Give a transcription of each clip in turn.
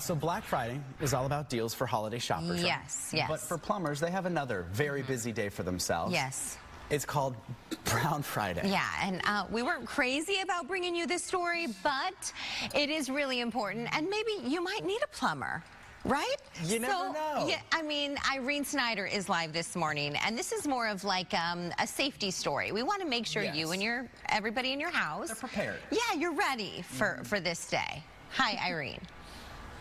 So Black Friday is all about deals for holiday shoppers. right? Yes, yes. But for plumbers, they have another very busy day for themselves. Yes. It's called Brown Friday. Yeah, and we weren't crazy about bringing you this story, but it is really important, and maybe you might need a plumber. Right? You never know. Yeah, I mean, Irene Snyder is live this morning, and this is more of like a safety story. We want to make sure you and everybody in your house are prepared. Yeah, you're ready for this day. Hi, Irene.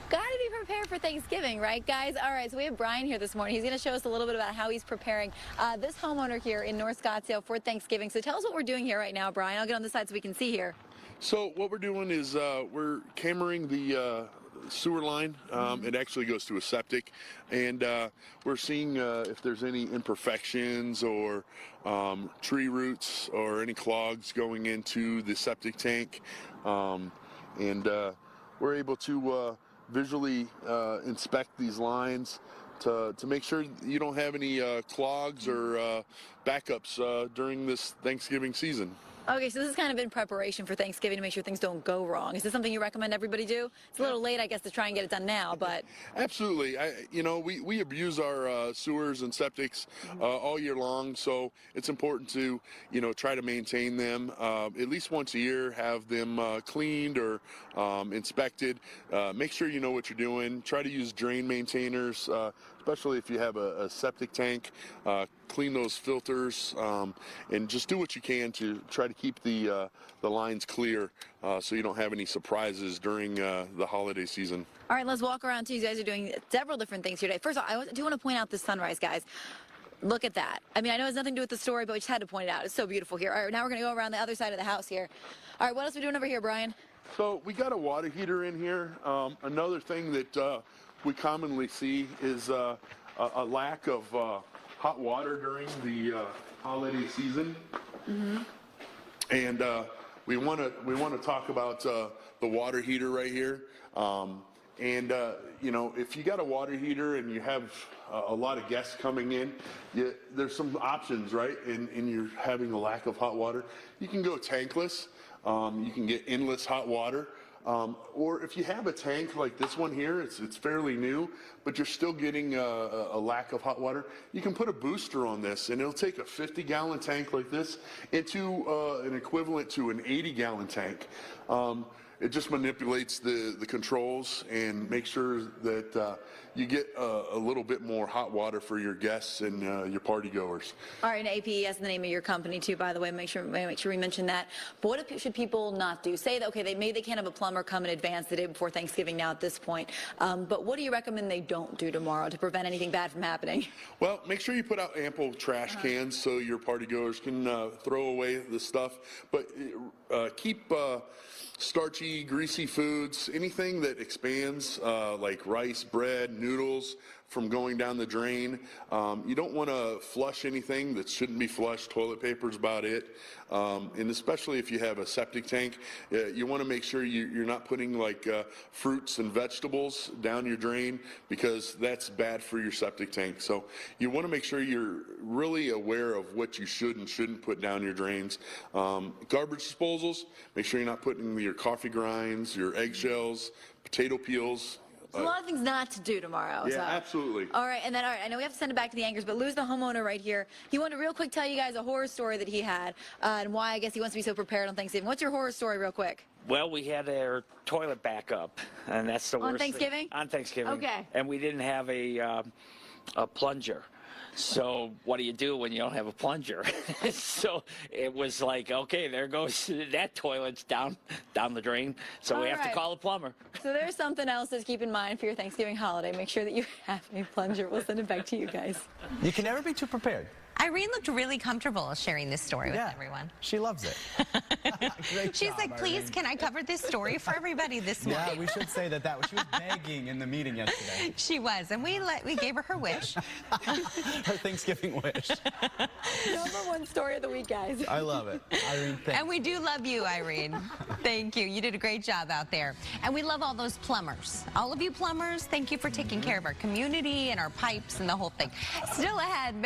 Gotta be prepared for Thanksgiving, right, guys? All right, so we have Brian here this morning. He's going to show us a little bit about how he's preparing this homeowner here in North Scottsdale for Thanksgiving. So tell us what we're doing here right now, Brian. I'll get on this side so we can see here. So what we're doing is we're cameraing the sewer line. It actually goes to a septic, and we're seeing if there's any imperfections or tree roots or any clogs going into the septic tank, and we're able to visually inspect these lines to make sure you don't have any clogs or backups during this Thanksgiving season. Okay, so this is kind of in preparation for Thanksgiving to make sure things don't go wrong. Is this something you recommend everybody do? It's a little late, I guess, to try and get it done now, but... Absolutely. We abuse our sewers and septics all year long, so it's important to, try to maintain them at least once a year, have them cleaned or inspected. Make sure you know what you're doing. Try to use drain maintainers, especially if you have a septic tank. Clean those filters and just do what you can to try to keep the lines clear so you don't have any surprises during the holiday season. All right, let's walk around too. You guys are doing several different things here today. First of all, I do want to point out this sunrise, guys. Look at that. I mean, I know it has nothing to do with the story, but we just had to point it out. It's so beautiful here. All right, now we're going to go around the other side of the house here. All right, what else are we doing over here, Brian? So we got a water heater in here. Another thing that we commonly see is a lack of hot water during the holiday season, and we want to talk about the water heater right here. If you got a water heater and you have a lot of guests coming in, there's some options, right? And you're having a lack of hot water. You can go tankless. You can get endless hot water. Or if you have a tank like this one here, it's fairly new, but you're still getting a lack of hot water, you can put a booster on this, and it'll take a 50-gallon tank like this into an equivalent to an 80-gallon tank. It just manipulates the controls and makes sure that you get a little bit more hot water for your guests and your party goers. All right, and APE is the name of your company too, by the way. Make sure we mention that. But what should people not do? Say that, okay, maybe they can't have a plumber come in advance the day before Thanksgiving now at this point. But what do you recommend they don't do tomorrow to prevent anything bad from happening? Well, make sure you put out ample trash cans so your party goers can throw away the stuff. But keep starchy, greasy foods, anything that expands like rice, bread, noodles from going down the drain. You don't want to flush anything that shouldn't be flushed. Toilet paper is about it. And especially if you have a septic tank, you want to make sure you're not putting like fruits and vegetables down your drain, because that's bad for your septic tank. So you want to make sure you're really aware of what you should and shouldn't put down your drains. Garbage disposals, make sure you're not putting your coffee grinds, your eggshells, potato peels. A lot of things not to do tomorrow. Yeah, so. Absolutely. All right, and then, all right, I know we have to send it back to the anchors, but Lou's the homeowner right here. He wanted to real quick tell you guys a horror story that he had and why I guess he wants to be so prepared on Thanksgiving. What's your horror story real quick? Well, we had our toilet back up, and that's the worst On Thanksgiving? thing. On Thanksgiving. Okay. And we didn't have a plunger. So what do you do when you don't have a plunger? So it was like, okay, there goes that toilet's down the drain. So we have to call a plumber. So there's something else to keep in mind for your Thanksgiving holiday. Make sure that you have a plunger. We'll send it back to you guys. You can never be too prepared. Irene looked really comfortable sharing this story with everyone. She loves it. Great She's job, like, please, Irene. can I cover this story for everybody this morning? Yeah, we should say that she was begging in the meeting yesterday. She was, and we gave her wish. Her Thanksgiving wish. #1 story of the week, guys. I love it. Irene, thanks. And we do love you, Irene. Thank you. You did a great job out there. And we love all those plumbers. All of you plumbers, thank you for taking care of our community and our pipes and the whole thing. Still ahead,